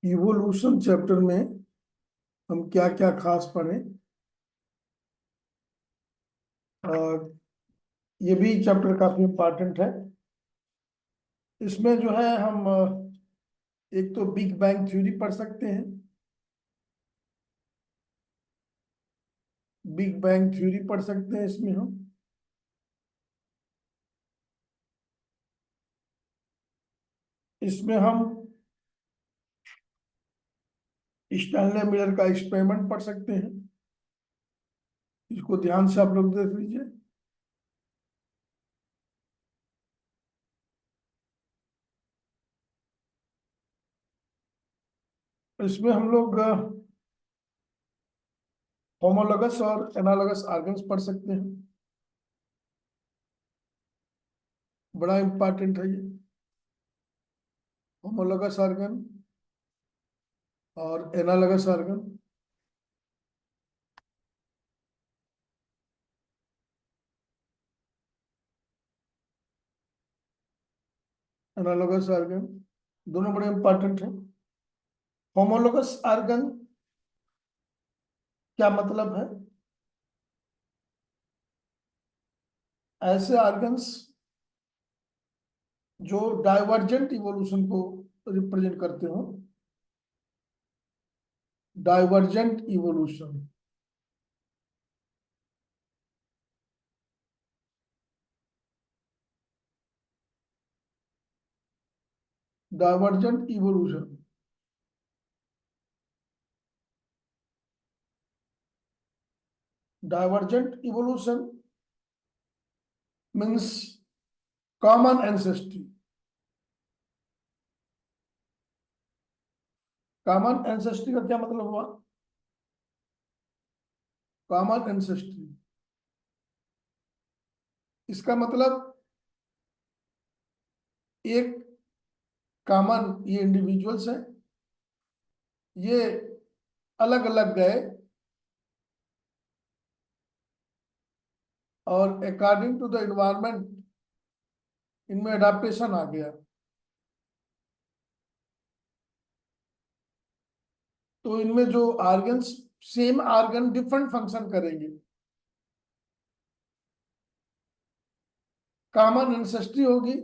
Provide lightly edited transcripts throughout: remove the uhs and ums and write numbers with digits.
Evolution chapter में हम क्या क्या खास पढ़े। और ये भी चैप्टर काफी इम्पोर्टेंट है। इसमें जो है हम एक तो बिग बैंग थ्योरी पढ़ सकते हैं। बिग बैंग थ्योरी पढ़ सकते हैं इसमें हम। इसमें हम स्टैनले मिलर का एक्सपेरिमेंट पढ़ सकते हैं। इसको ध्यान से आप लोग देख लीजिए। इसमें हम लोग होमोलोगस और एनालोगस ऑर्गन्स पढ़ सकते हैं। बड़ा इंपॉर्टेंट है ये होमोलोगस ऑर्गन और एनालोगस ऑर्गन। एनालोगस ऑर्गन दोनों बड़े इंपॉर्टेंट हैं। होमोलोगस ऑर्गन क्या मतलब है? ऐसे ऑर्गन्स जो डाइवर्जेंट इवोल्यूशन को रिप्रेजेंट करते हो। Divergent evolution. Divergent evolution divergent evolution means common ancestry. Common ancestry का क्या मतलब हुआ? कॉमन एंसेस्ट्री इसका मतलब एक कॉमन, ये इंडिविजुअल्स हैं, ये अलग अलग गए और अकॉर्डिंग टू द एनवायरमेंट इनमें अडाप्टेशन आ गया। तो इनमें जो organs, same organ different function करेंगे। कॉमन एंसेस्ट्री होगी।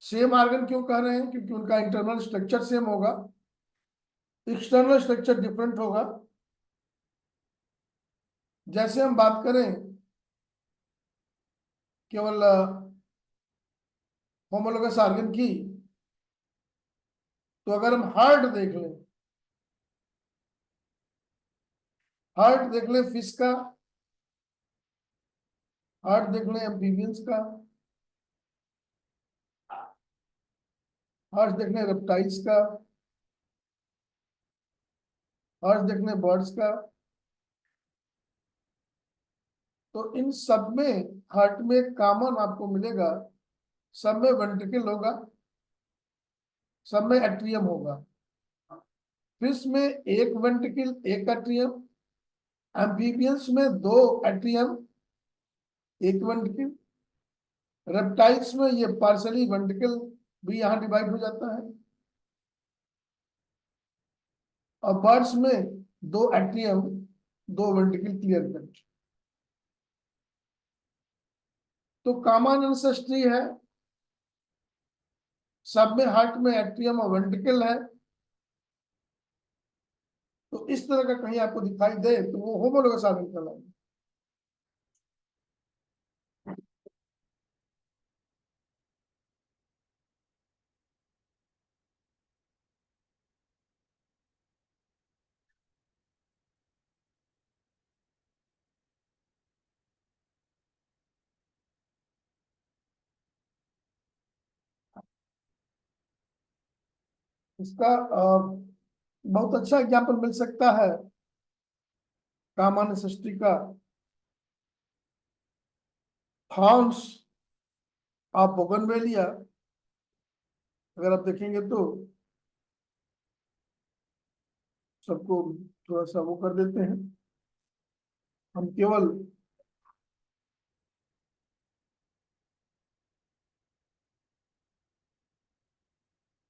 सेम ऑर्गन क्यों कह रहे हैं? क्योंकि उनका इंटरनल स्ट्रक्चर सेम होगा, एक्सटर्नल स्ट्रक्चर डिफरेंट होगा। जैसे हम बात करें केवल होमोलोगस ऑर्गन की, तो अगर हम हार्ट देख लें, हार्ट देख लें फिश का, हार्ट देख लें एम्फीबियंस का, हार्ट देख लें रेप्टाइल्स का, हार्ट देख लें बर्ड्स का, तो इन सब में हार्ट में कॉमन आपको मिलेगा। सब में वेंट्रिकल होगा, सब में एट्रियम होगा। फिश में एक वेंट्रिकल एक एट्रियम, एम्फीबियंस में दो एट्रियम एक वेंट्रिकल, रेप्टाइल्स में ये पार्सली वेंट्रिकल भी यहाँ डिवाइड हो जाता है, और बर्ड्स में दो एट्रियम दो वेंट्रिकल क्लियर कट। तो कॉमन एंसेस्ट्री है, सब में हार्ट में एट्रियम और वेंट्रिकल है। तो इस तरह का कहीं आपको दिखाई दे तो वो होमोलोगस ऑर्गन कहलाएगा। इसका बहुत अच्छा एग्जाम्पल मिल सकता है कॉमन एंसेस्ट्री का, थॉर्न्स ऑफ बोगनवेलिया। अगर आप देखेंगे तो सबको थोड़ा सा वो कर देते हैं। हम केवल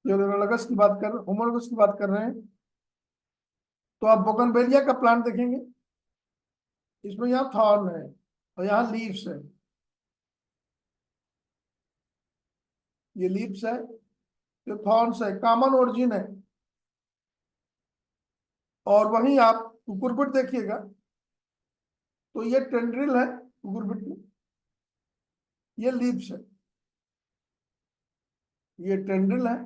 यूरोलॉगस की बात कर, होमोलॉगस की बात कर रहे हैं, तो आप बोगनवेलिया का प्लांट देखेंगे, इसमें यहाँ थॉर्न है और यहाँ लीव्स है, ये लीव्स है, ये थॉर्न्स है, कॉमन ओरिजिन है। और वहीं आप कुकुरबिट देखिएगा, तो ये टेंड्रिल है कुकुरबिट में, ये लीव्स है, ये टेंड्रिल है,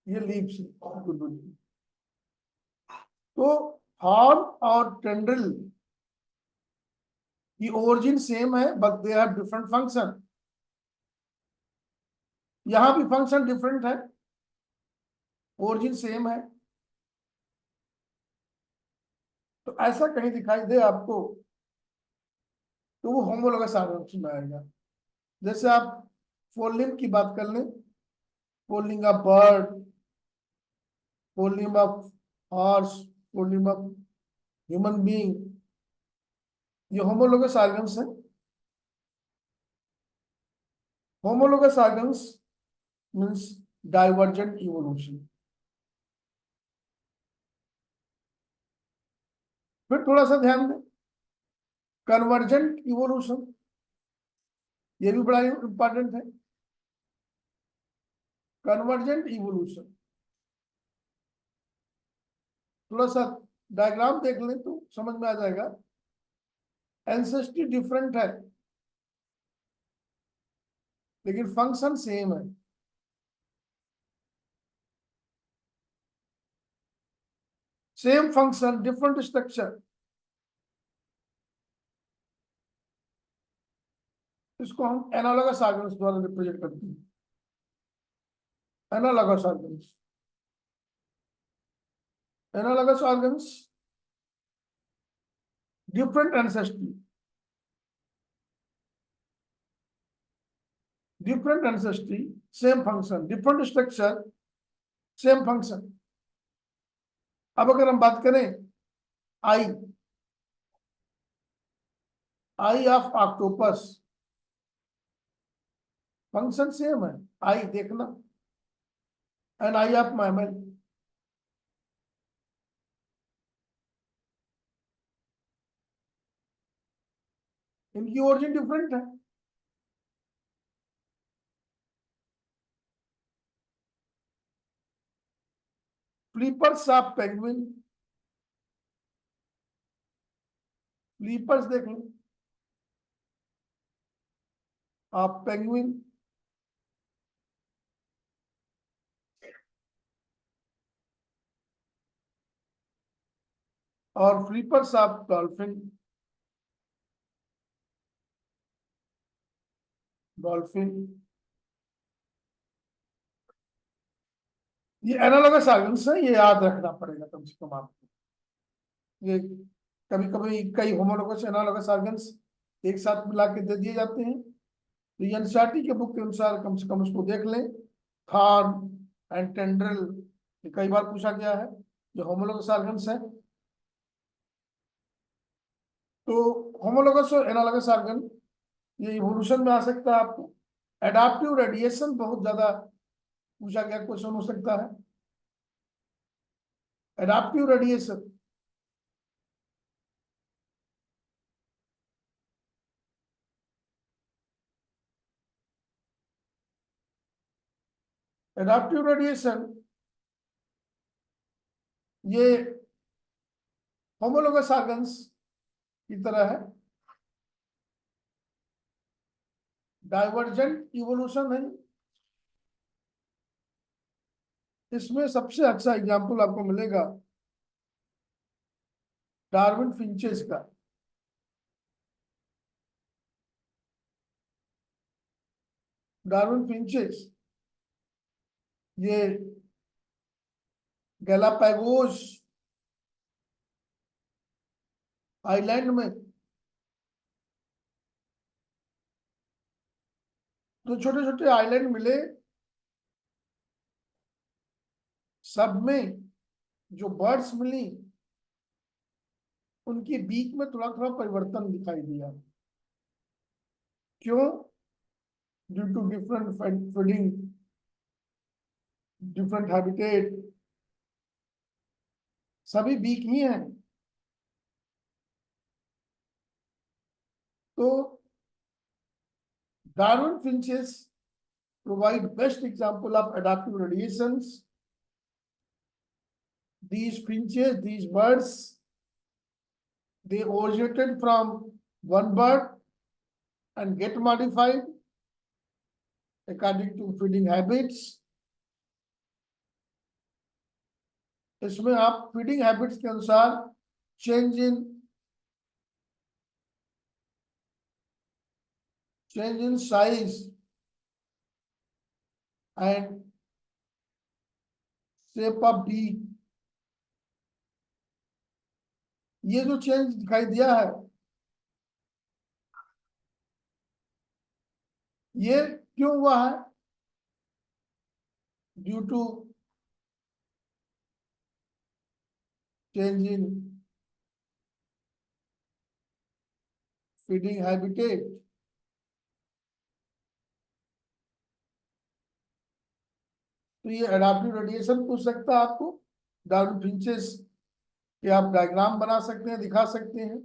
ये लीव्स है कुकुरबिट में। तो हॉर्न और टेंड्रिल की ओरिजिन सेम है, but they have different function. यहां भी फंक्शन डिफरेंट है, ओरिजिन सेम है। तो ऐसा कहीं दिखाई दे आपको तो वो होमोलोगस ऑर्गेनिज्म में आएगा। जैसे आप फोर की बात कर लें, four of bird, four of horse, four of human being, ये होमोलोगस ऑर्गन्स है। Homologous organs means divergent evolution. फिर थोड़ा सा ध्यान दें, कन्वर्जेंट इवोल्यूशन, ये भी बड़ा इंपॉर्टेंट है। कन्वर्जेंट इवोल्यूशन, थोड़ा सा डायग्राम देख लें तो समझ में आ जाएगा। एंसेस्ट्री डिफरेंट है लेकिन फंक्शन सेम है। सेम फंक्शन डिफरेंट स्ट्रक्चर, इसको हम एनालॉगस ऑर्गन्स द्वारा रिप्रेजेंट करते हैं। Analogous organs, analogous organs different ancestry, different ancestry same function, different structure same function. अब अगर हम बात करें आई, आई ऑफ ऑक्टोपस, फंक्शन सेम है, आई देखना, एंड आई ऑफ मैमल, इनकी ओरिजिन डिफरेंट है। फ्लीपर्स ऑफ पेंगुइन, फ्लीपर्स देख लो ऑफ पेंगुइन, और फ्लीपर्स ऑफ डॉल्फिन, डॉल्फिन। ये एनालॉगस ऑर्गन्स है, ये याद रखना पड़ेगा कम से कम आपको। ये कभी कभी कई होमोलोगस एनालॉगस ऑर्गन्स एक साथ मिला के दे दिए जाते हैं, तो ये एनसीईआरटी के बुक के अनुसार कम से कम उसको देख लें। थॉर्न एंड टेंड्रिल, ये कई बार पूछा गया है, जो होमोलोगस ऑर्गन्स है। तो होमोलोगस और एनालॉगस ऑर्गन ये इवोल्यूशन में आ सकता है आपको। एडाप्टिव रेडिएशन बहुत ज्यादा पूछा गया क्वेश्चन हो सकता है। एडाप्टिव रेडिएशन, एडाप्टिव रेडिएशन ये होमोलोगस ऑर्गन्स की तरह है, डाइवर्जेंट इवोल्यूशन है। इसमें सबसे अच्छा एग्जाम्पल आपको मिलेगा डार्विन फिंचेस का। डार्विन फिंचेस ये गैलापागोस आइलैंड में जो छोटे छोटे आइलैंड मिले, सब में जो बर्ड्स मिली उनके बीच में थोड़ा थोड़ा परिवर्तन दिखाई दिया। क्यों? Due to different feeding different habitat, सभी वीक ही हैं। तो Darwin finches provide best example of adaptive radiations. These finches, these birds, they originated from one bird and get modified according to feeding habits. इसमें आप feeding habits के अनुसार change in size and shape of beak, ये जो change दिखाई दिया है, ये क्यों हुआ है? Due to change in feeding habitat. तो ये एडाप्टिव रेडिएशन पूछ सकता है आपको, डार्विन फिंचेस के आप डायग्राम बना सकते हैं, दिखा सकते हैं।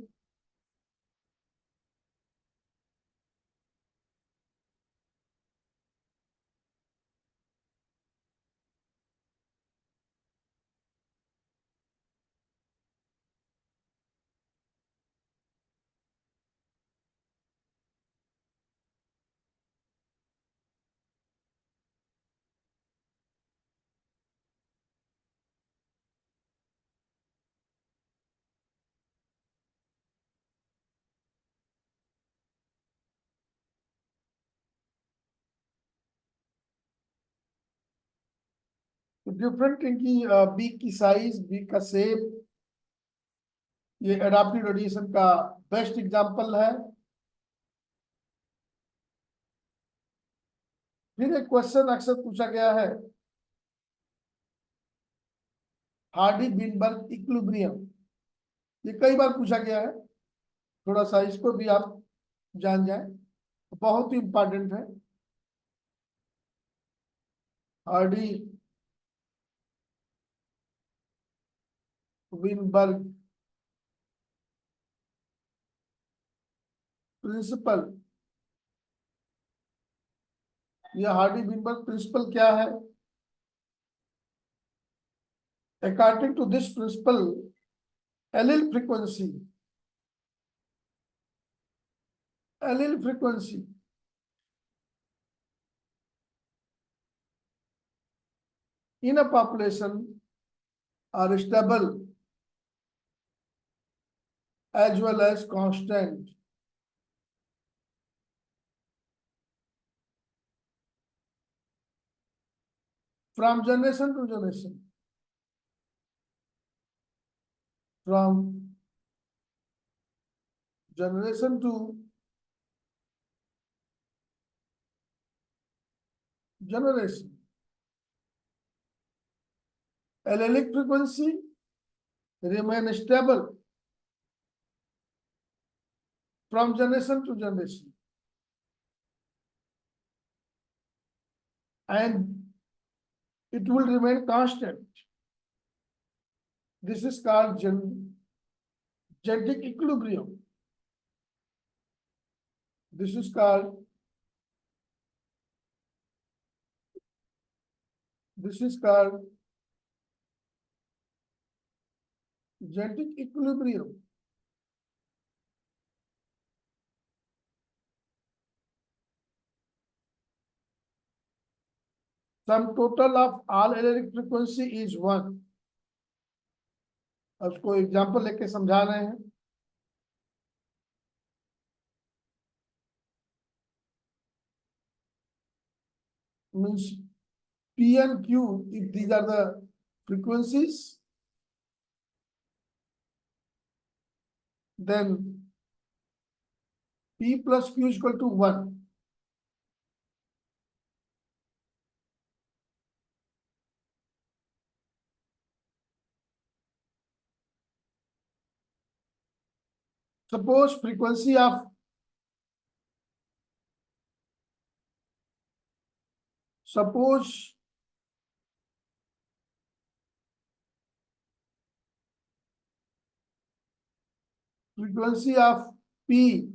तो डिफरेंट इनकी बीक की साइज, बीक का शेप, ये एडाप्टिव रेडिएशन का बेस्ट एग्जांपल है। फिर एक क्वेश्चन अक्सर पूछा गया है, हार्डी बिनबर्ग इक्विलिब्रियम, ये कई बार पूछा गया है, थोड़ा सा इसको भी आप जान जाए, बहुत ही इंपॉर्टेंट है। हार्डी विनबर्ग प्रिंसिपल, यह हार्डी विनबर्ग प्रिंसिपल क्या है? According to this principle, allele frequency in a population are stable as well as constant from generation to generation. From generation to generation. Allelic frequency remain stable from generation to generation. And it will remain constant. This is called genetic equilibrium. This is called genetic equilibrium. Sum total of all allelic frequency is 1. अब उसको example लेके समझा रहे हैं। Means P and Q, if these are the frequencies, then P plus Q is equal to 1. Suppose frequency of frequency of P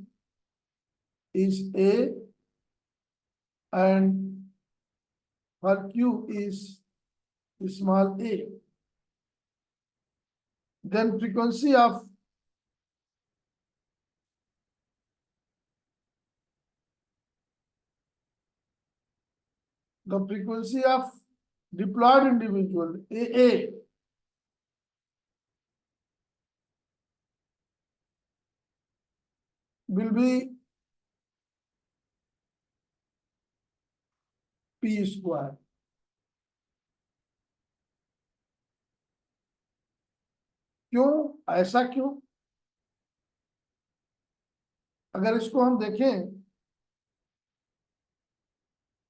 is A and for Q is small a. Then frequency of deployed individual AA will be P square. क्यों, ऐसा क्यों? अगर इसको हम देखें,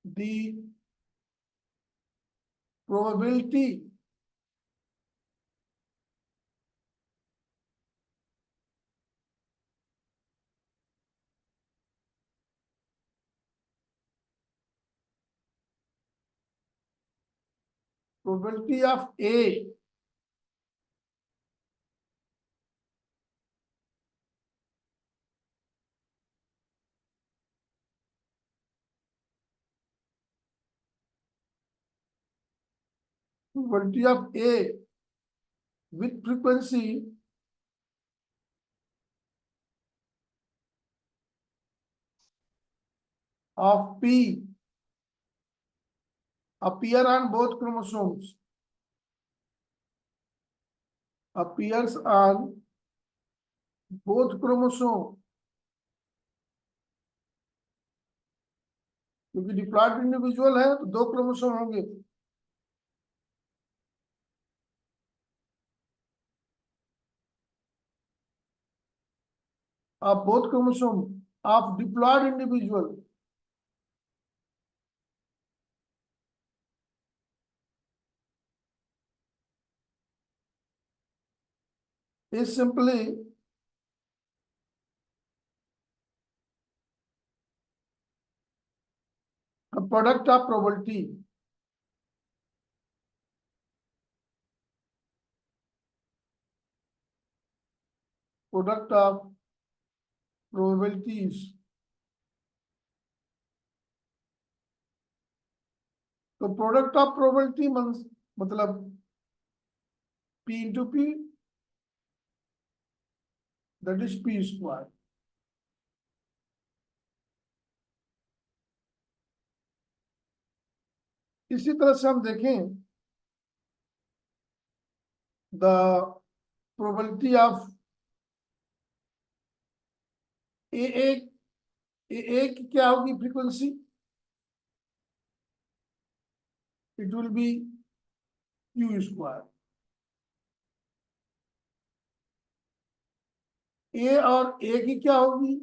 the probability of A with frequency of P appear on both chromosomes, appears on both chromosome, क्योंकि diploid individual है तो 2 क्रोमोसोम होंगे। of both chromosome of diploid individual is simply a product of probability of probabilities। तो product of probability मतलब P into P, that is P square। इसी तरह से हम देखें द प्रोबेबिलिटी ऑफ ए की क्या होगी frequency, it will be Q square. A और ए की क्या होगी,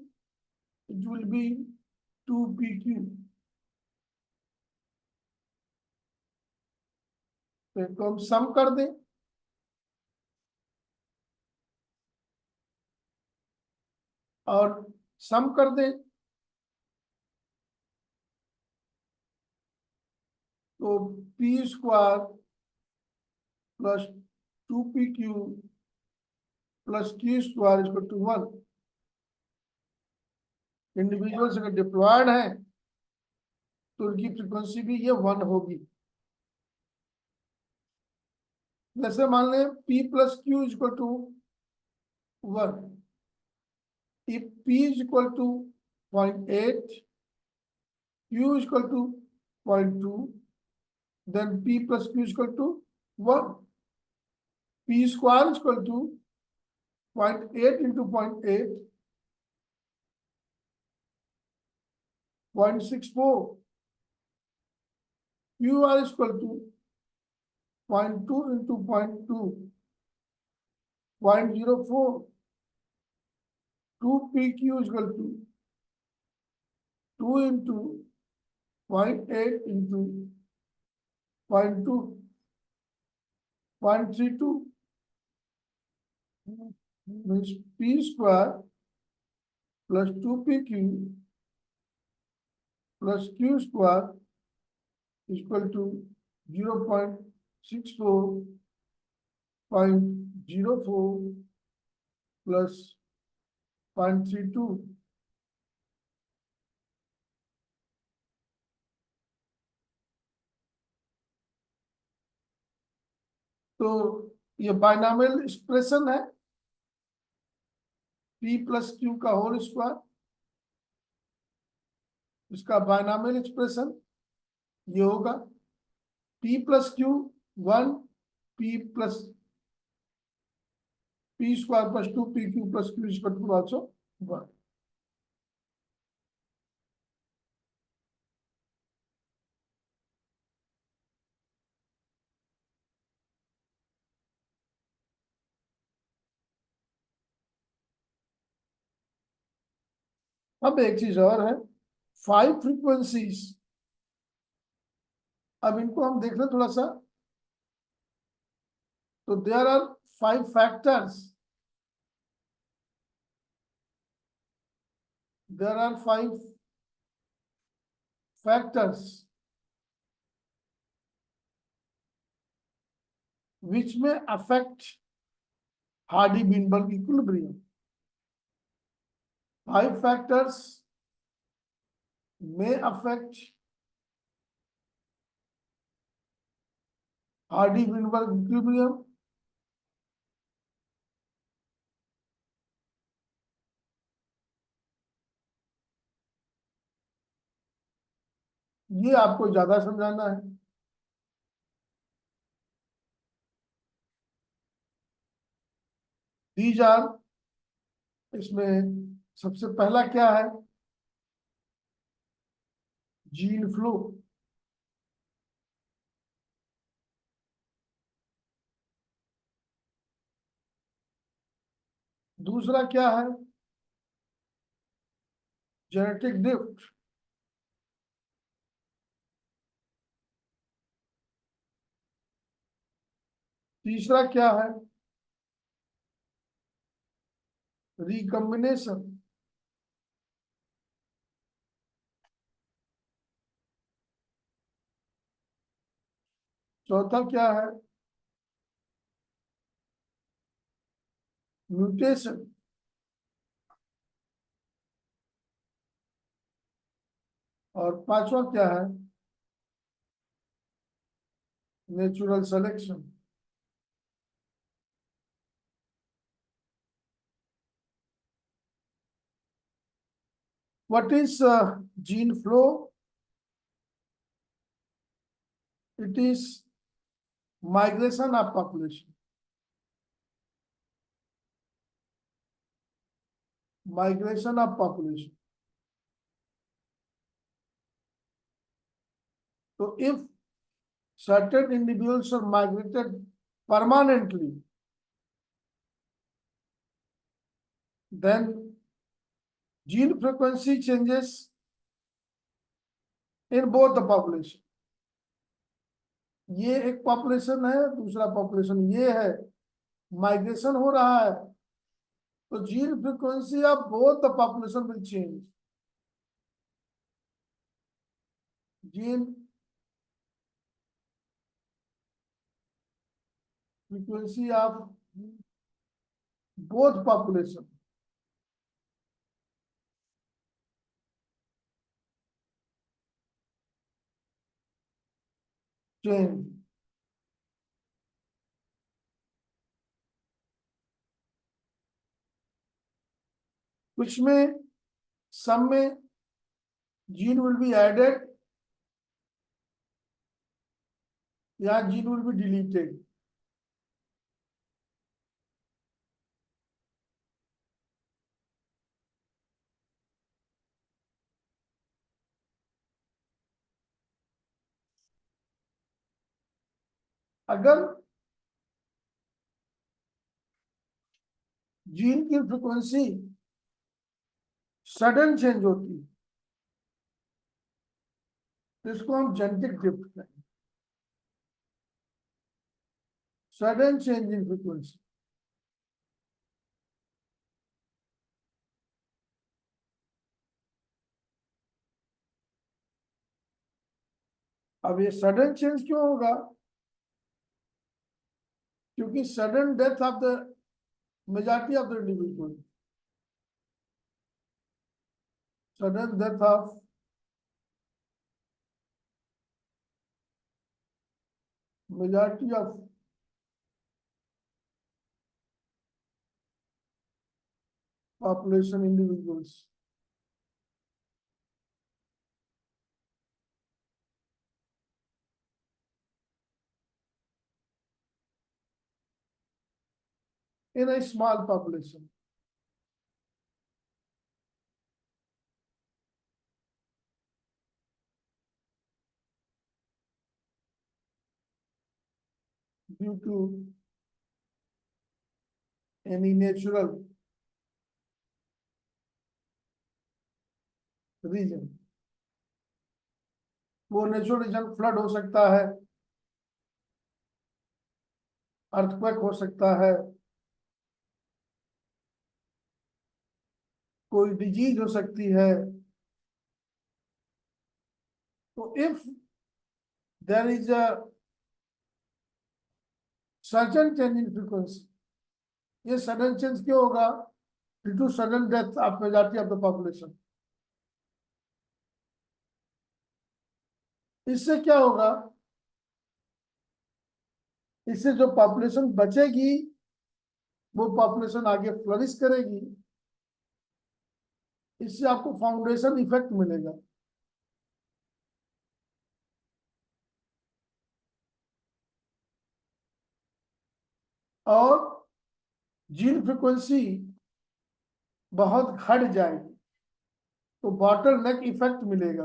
इट विल बी 2PQ। तो हम सम कर दें, और सम कर दें तो P square plus 2PQ plus Q square equal to 1। Individuals अगर डिप्लॉयड है तो उनकी फ्रीक्वेंसी भी ये 1 होगी। जैसे मान लें P plus Q equal to 1, if P is equal to 0.8, Q is equal to 0.2, then P plus Q is equal to 1। P square is equal to 0.8 into 0.8, 0.64। QR is equal to 0.2 into 0.2, 0.04। 2PQ is equal to 2 into 0.8 into 0.2, 0.32, means P square plus 2PQ plus Q square is equal to 0.64, 0.04 plus 0.32। तो ये binomial expression है, p plus q का whole square, इसका binomial expression ये होगा p plus q 1, p plus p square plus 2 p q plus q equal to also 1। अब एक चीज और है, 5 फ्रीक्वेंसीज। अब इनको हम देख लें थोड़ा सा। तो there are 5 factors, there are 5 factors which may affect Hardy-Weinberg equilibrium. 5 factors may affect Hardy-Weinberg equilibrium. ये आपको ज्यादा समझाना है। These are, इसमें सबसे पहला क्या है, जीन फ्लो। दूसरा क्या है, जेनेटिक ड्रिफ्ट। तीसरा क्या है, रिकम्बिनेशन। चौथा क्या है, म्यूटेशन। और पांचवा क्या है, natural selection. What is gene flow? It is migration of population. Migration of population. So if certain individuals are migrated permanently, then gene frequency changes in both the population. ये एक population है, दूसरा population ये है, migration हो रहा है, तो gene frequency of both the population will change. Gene frequency of both population change. कुछ में, some में gene will be added या gene will be deleted। अगर जीन की फ्रीक्वेंसी सडन चेंज होती है तो इसको हम जेनेटिक ड्रिफ्ट कहेंगे, सडन चेंज इन फ्रीक्वेंसी। अब ये सडन चेंज क्यों होगा, क्योंकि sudden death of the majority of the individual, sudden death of majority of population individuals. In a small population. Due to any natural reason, वो natural reason flood हो सकता है, earthquake हो सकता है, कोई डिजीज हो सकती है। तो if there is a sudden change in frequency, ये सडन चेंज क्यों होगा? Due to sudden death of majority of the population. इससे क्या होगा? इससे जो पॉपुलेशन बचेगी वो पॉपुलेशन आगे फ्लरिश करेगी, इससे आपको फाउंडेशन इफेक्ट मिलेगा। और जीन फ्रीक्वेंसी बहुत घट जाएगी, तो बॉटल नेक इफेक्ट मिलेगा।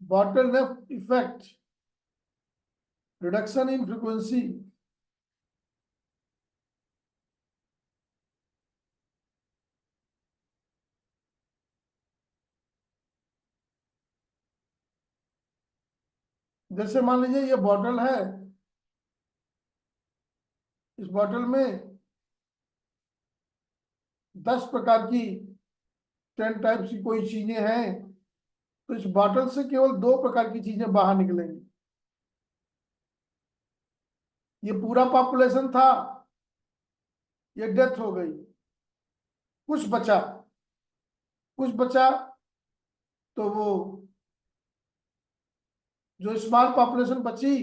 Bottle neck effect, reduction in frequency, जैसे मान लीजिए ये बॉटल है, इस बॉटल में 10 प्रकार की 10 टाइप्स की कोई चीजें हैं, तो इस बॉटल से केवल 2 प्रकार की चीजें बाहर निकलेंगी। ये पूरा पॉपुलेशन था, ये डेथ हो गई, कुछ बचा, कुछ बचा, तो वो जो स्मॉल पॉपुलेशन बची,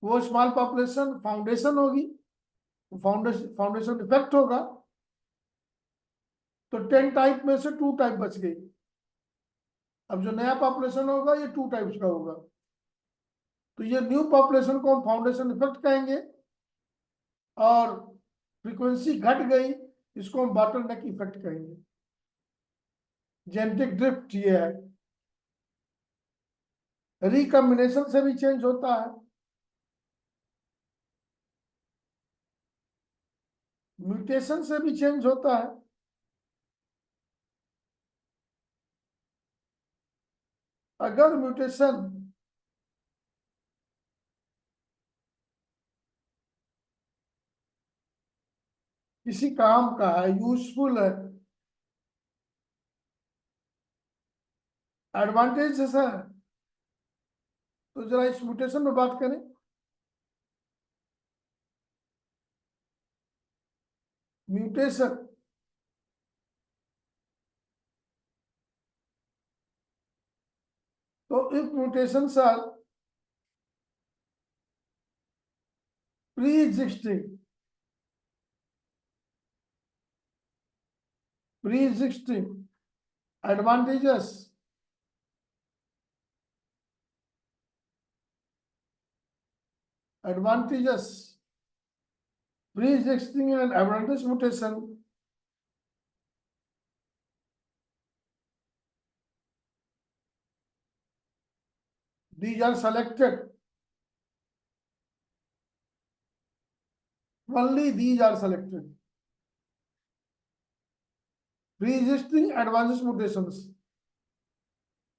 वो स्मॉल पॉपुलेशन फाउंडेशन होगी, फाउंडेशन फाउंडेशन इफेक्ट होगा, तो 10 टाइप में से 2 टाइप बच गई। अब जो नया पॉपुलेशन होगा ये 2 टाइप्स का होगा, तो ये न्यू पॉपुलेशन को हम फाउंडेशन इफेक्ट कहेंगे। और फ्रीक्वेंसी घट गई, इसको हम बॉटल नेक इफेक्ट कहेंगे। जेनेटिक ड्रिफ्ट ये है। रिकॉम्बिनेशन से भी चेंज होता है, म्यूटेशन से भी चेंज होता है। अगर म्यूटेशन किसी काम का है, यूजफुल है, एडवांटेज जैसा है, तो जरा इस म्यूटेशन में बात करें। म्यूटेशन, तो if mutations are pre-existing, pre-existing advantages, advantages, pre-existing and advantage mutation, these are selected, only these are selected. Pre-existing advantage mutations,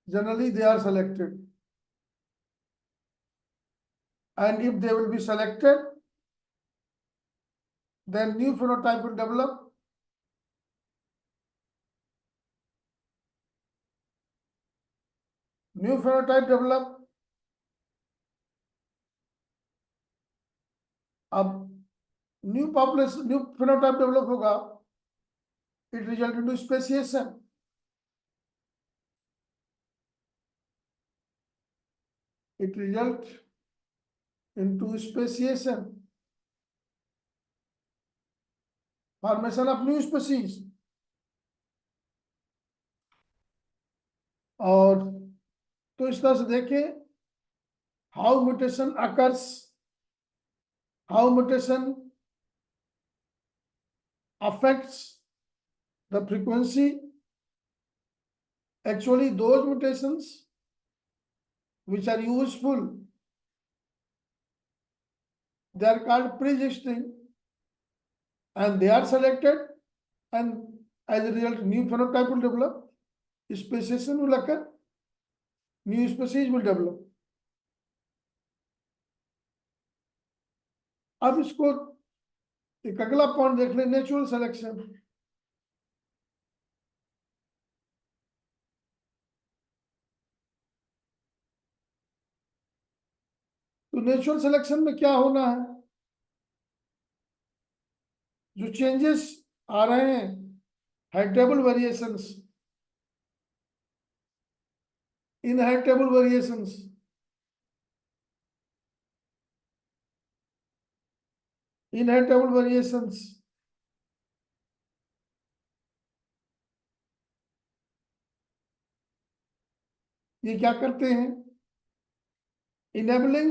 generally they are selected, and if they will be selected, then new phenotype will develop. New phenotype develop. अब new population, new phenotype develop होगा, it result into speciation. It result into speciation, formation of new species. और तो इस तरह से देखें how mutation occurs, how mutation affects the frequency. Actually, those mutations which are useful, they are called pre-existing, and they are selected, and as a result, new phenotype will develop, speciation will occur, new species will develop. अब इसको एक अगला point देख लें, natural selection. तो natural selection में क्या होना है, जो चेंजेस आ रहे हैं, heritable variations, inheritable variations, inheritable variations, ये क्या करते हैं, enabling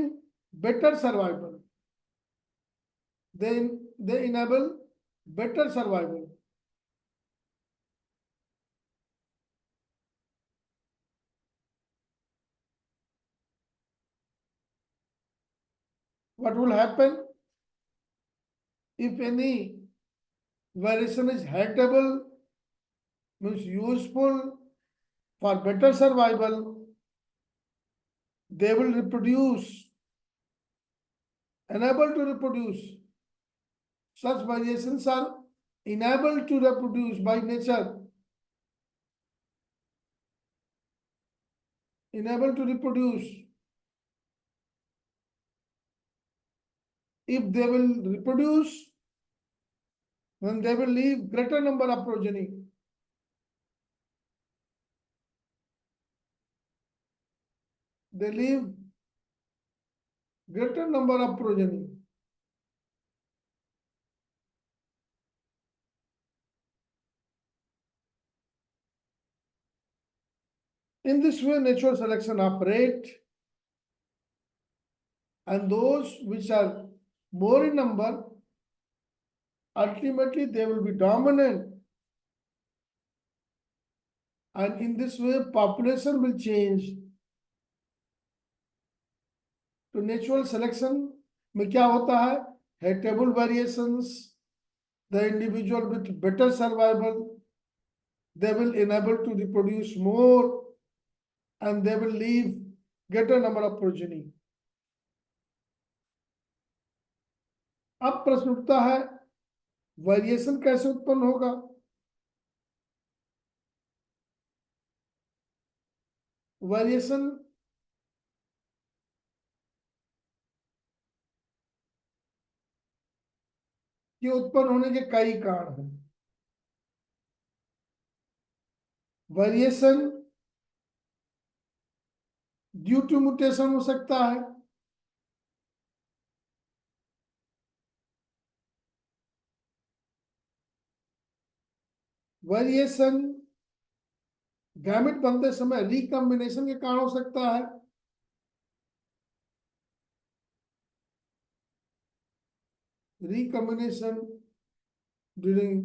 better survival, they enable better survival. What will happen if any variation is heritable, means useful for better survival, they will reproduce, enable to reproduce. Such variations are enabled to reproduce by nature, enable to reproduce. If they will reproduce, then they will leave greater number of progeny. They leave greater number of progeny. In this way, natural selection operate, and those which are more in number, ultimately they will be dominant, and in this way population will change. तो natural selection में क्या होता है, heritable variations, the individual with better survival, they will enable to reproduce more, and they will leave greater number of progeny. अब प्रश्न उठता है, variation कैसे उत्पन्न होगा। वेरिएशन के उत्पन्न होने के कई कारण हैं। वेरिएशन ड्यू टू म्यूटेशन हो सकता है, वेरिएशन गैमेट बनते समय रिकॉम्बिनेशन के कारण हो सकता है, रिकॉम्बिनेशन ड्यूरिंग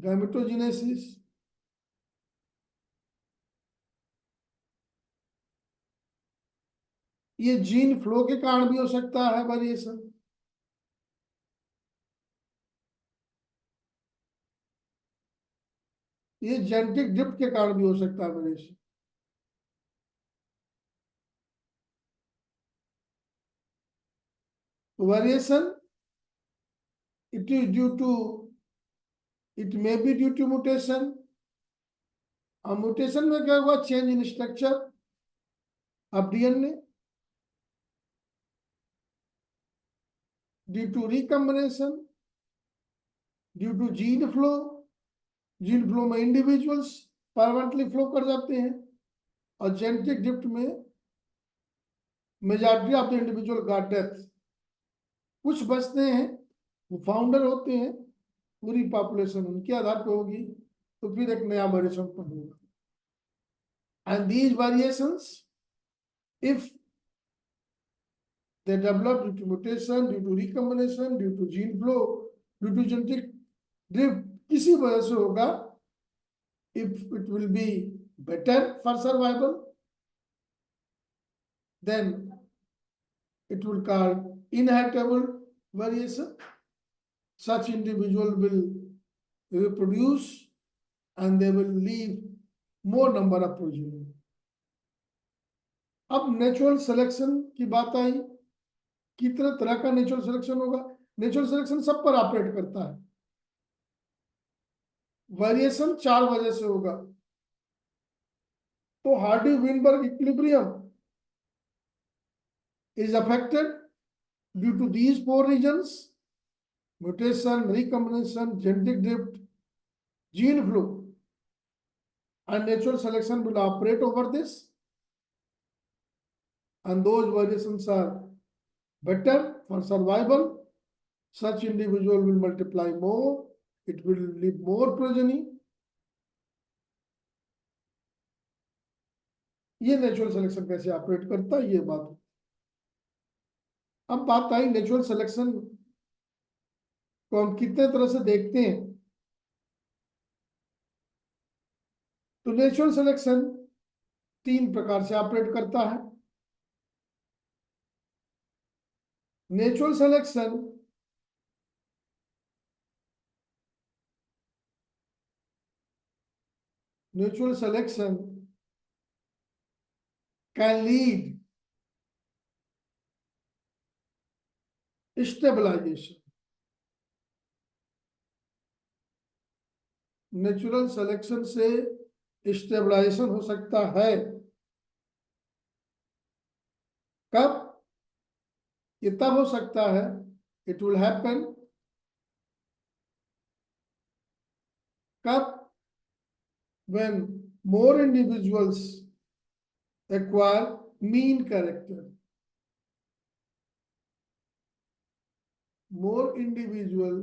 गैमेटोजेनेसिस, ये जीन फ्लो के कारण भी हो सकता है वेरिएशन, ये जेनेटिक ड्रिफ्ट के कारण भी हो सकता है variation. Variation it is due to, it may be due to mutation, और म्यूटेशन में क्या हुआ, change in structure of DNA, due to recombination, due to gene flow में इंडिविजुअल्स परमानेंटली फ्लो कर जाते हैं, और जेनेटिक ड्रिफ्ट में majority of the individual got death. कुछ बचते हैं, वो फाउंडर होते हैं, पूरी पॉपुलेशन उनके आधार पर होगी, तो फिर एक नया वेरिएशन उत्पन्न होगा। And these variations if they develop due to mutation, due to recombination, due to gene flow, due to genetic drift, किसी वजह से होगा, if it will be better for survival, then it will called inheritable variation. Such individual will reproduce and they will leave more number of progeny. अब natural selection की बात आई, कितने तरह का नेचुरल सिलेक्शन होगा। नेचुरल सिलेक्शन सब पर operate करता है। वेरिएशन 4 वजह से होगा। तो Hardy-Weinberg equilibrium is affected due to these 4 regions: mutation, recombination, genetic drift, gene flow, and natural selection will operate over this, and those variations are better for survival. Such individual will multiply more, it will leave more progeny. ये natural selection कैसे operate करता है, ये बात। अब बात आई natural selection को हम कितने तरह से देखते हैं। तो नेचुरल सिलेक्शन 3 प्रकार से ऑपरेट करता है। Natural selection can lead stabilization. Natural selection से स्टेबलाइजेशन हो सकता है। कब? ये तब हो सकता है, इट विल हैपन कब? when more individuals acquire mean character. More individual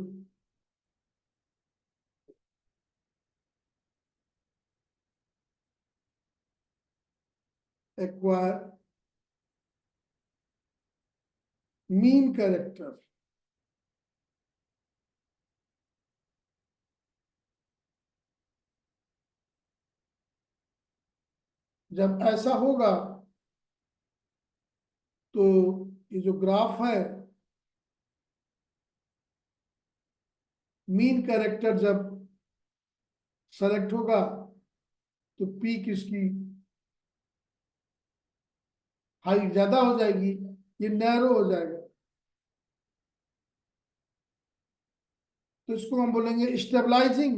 acquire mean character. जब ऐसा होगा तो ये जो ग्राफ है, मीन कैरेक्टर जब सेलेक्ट होगा तो पीक इसकी हाइट ज्यादा हो जाएगी, ये नैरो हो जाएगा। तो इसको हम बोलेंगे स्टेबलाइजिंग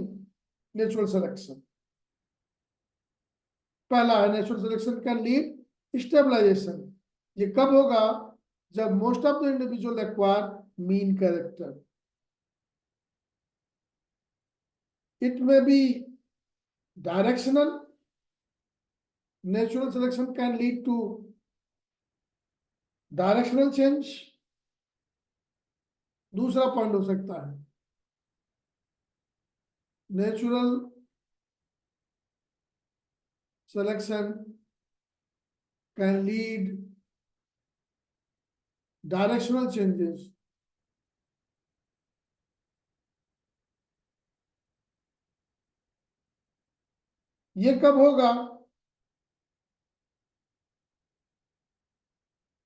नेचुरल सिलेक्शन। पहला है natural selection can lead stabilization. ये कब होगा? जब most of the individual acquire mean character. It may be directional. Natural selection can lead to directional change. दूसरा पॉइंट हो सकता है natural selection can lead directional changes. ये कब होगा?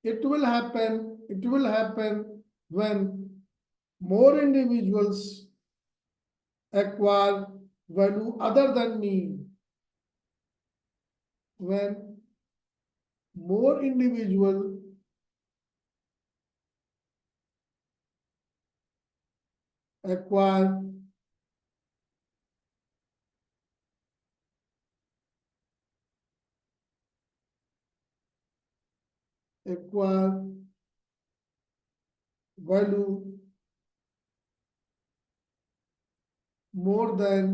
it will happen when more individuals acquire value other than mean. When more individual acquire value more than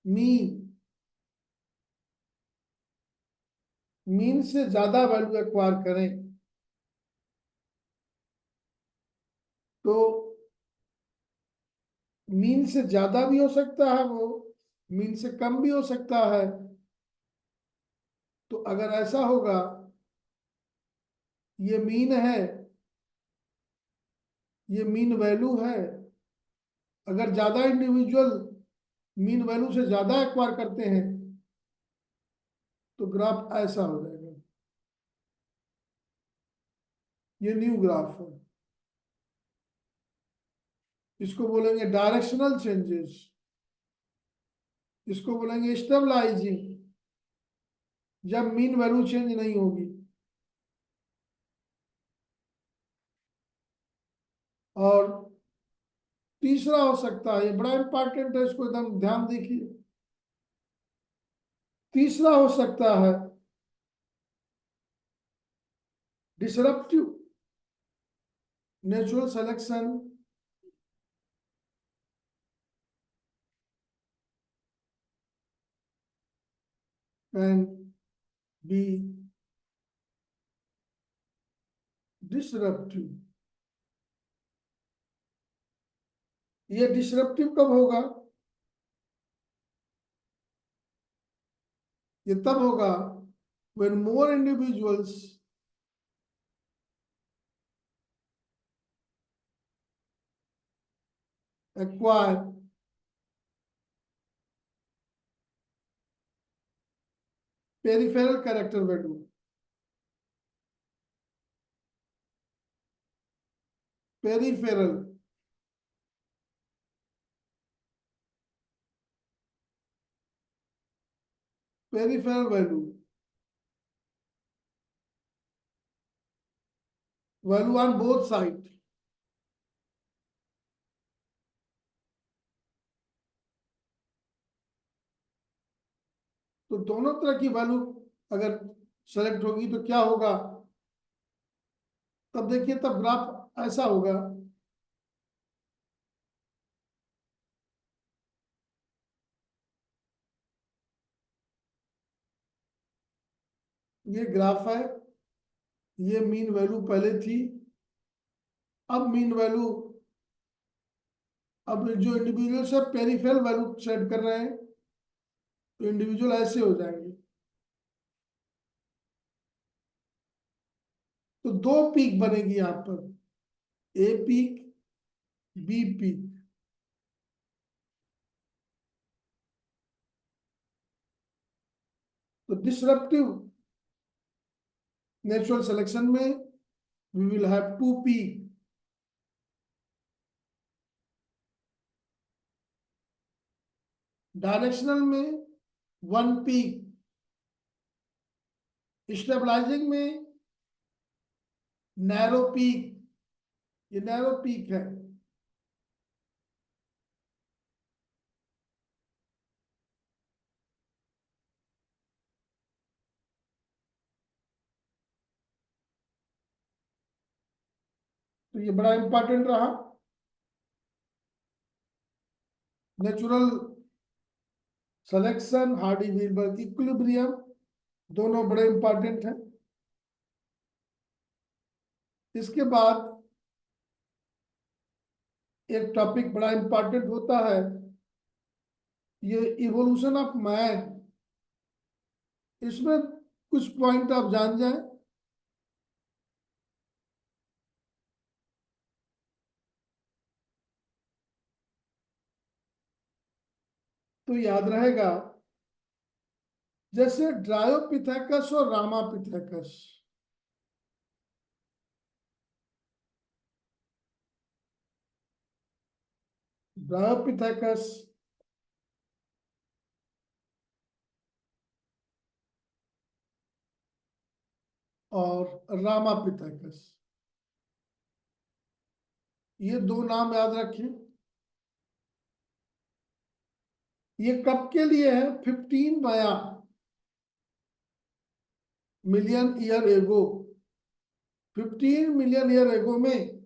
mean, mean से ज्यादा value acquire करें तो मीन से ज्यादा भी हो सकता है वो, मीन से कम भी हो सकता है। तो अगर ऐसा होगा, ये मीन है, ये मीन वैल्यू है, अगर ज्यादा इंडिविजुअल मीन वैल्यू से ज्यादा एक्वायर करते हैं तो ग्राफ ऐसा हो जाएगा। ये न्यू ग्राफ है, इसको बोलेंगे डायरेक्शनल चेंजेस, इसको बोलेंगे स्टेबलाइजिंग, जब मीन वैल्यू चेंज नहीं होगी। और तीसरा हो सकता है, ये बड़ा इंपॉर्टेंट है, इसको एकदम ध्यान देखिए। तीसरा हो सकता है disruptive natural selection can be disruptive. ये डिसरप्टिव कब होगा? ये तब होगा when more individuals acquire peripheral character value, peripheral peripheral value on both side। तो दोनों तरह की वैल्यू अगर सेलेक्ट होगी तो क्या होगा? तब देखिए, तब ग्राफ ऐसा होगा। ये ग्राफ है, ये मीन वैल्यू पहले थी, अब मीन वैल्यू, अब जो इंडिविजुअल से पेरिफेरल वैल्यू सेट कर रहे हैं तो इंडिविजुअल ऐसे हो जाएंगे। तो दो पीक बनेगी यहां पर, ए पीक, बी पीक। तो डिसरप्टिव नेचुरल सिलेक्शन में we will have two peak, directional में वन पीक, स्टेबलाइजिंग में नैरो पीक, ये नैरो पीक है। तो ये बड़ा इंपॉर्टेंट रहा। Natural selection, Hardy Weinberg equilibrium, दोनों बड़े इंपॉर्टेंट हैं। इसके बाद एक टॉपिक बड़ा इंपॉर्टेंट होता है, ये इवोल्यूशन ऑफ मैन। इसमें कुछ पॉइंट आप जान जाएं तो याद रहेगा। जैसे ड्रायोपिथेकस और रामापिथेकस, ड्रायोपिथेकस और रामापिथेकस, ये दो नाम याद रखें। ये कब के लिए है? 15 million year ago, 15 million year ago में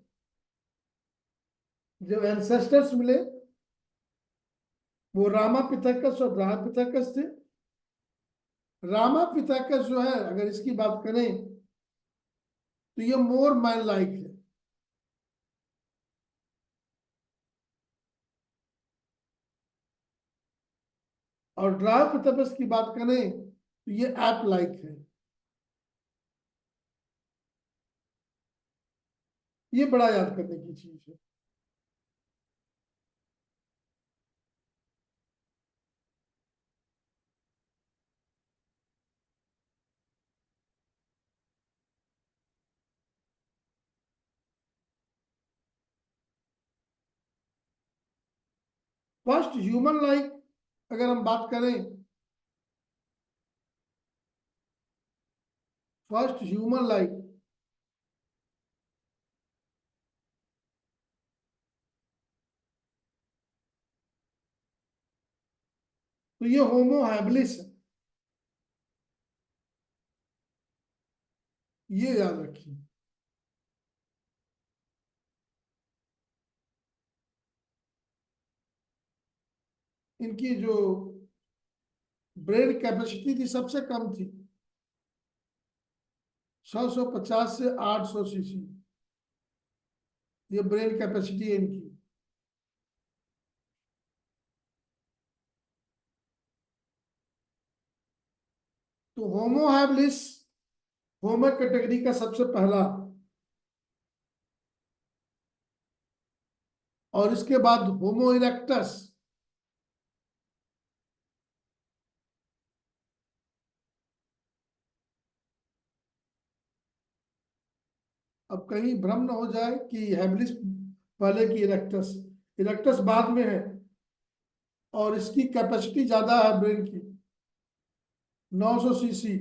जब एंसेस्टर्स मिले, वो रामापिथेकस और ब्राहपिथेकस थे। रामापिथेकस जो है, अगर इसकी बात करें तो ये मोर मैन लाइक है, और ब्राहपिथेकस की बात करें तो ये एप लाइक है। ये बड़ा याद करने की चीज है। फर्स्ट ह्यूमन लाइक अगर हम बात करें, फर्स्ट ह्यूमन लाइक तो ये होमो हैबिलिस है, ये याद रखिए। इनकी जो ब्रेन कैपेसिटी थी सबसे कम थी, 650 से 800 सीसी, ये ब्रेन कैपेसिटी है इनकी। तो होमो हैबिलिस होमो कैटेगरी का सबसे पहला, और इसके बाद होमो इरेक्टस, अब कहीं भ्रम न हो जाए कि हैबिलिस पहले की इरेक्टस, इरेक्टस बाद में है, और इसकी कैपेसिटी ज्यादा है ब्रेन की, 900 सीसी।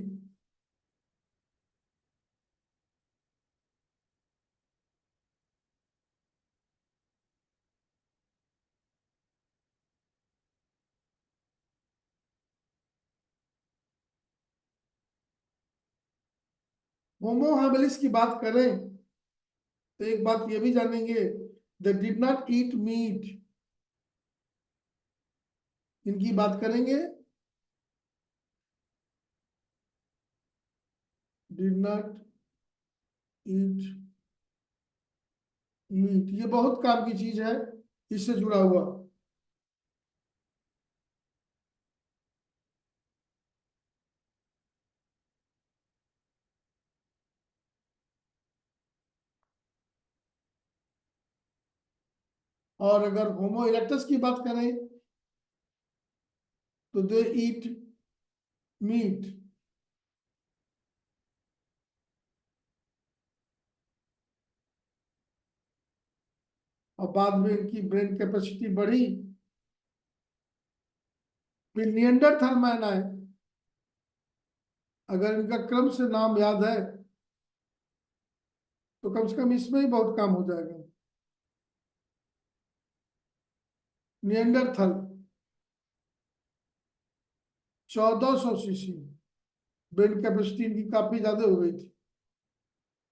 होमो हैबिलिस की बात करें तो एक बात ये भी जानेंगे, they did not eat meat, इनकी बात करेंगे, डिड नॉट ईट मीट, ये बहुत काम की चीज है इससे जुड़ा हुआ। और अगर होमो इरेक्टस की बात करें तो दे ईट मीट, और बाद में इनकी ब्रेन कैपेसिटी बढ़ी। फिर निएंडरथल मैन आए, अगर इनका क्रम से नाम याद है तो कम से कम इसमें ही बहुत काम हो जाएगा। निएंडरथल 1400 सीसी, ब्रेन कैपेसिटी इनकी काफी ज्यादा हो गई थी।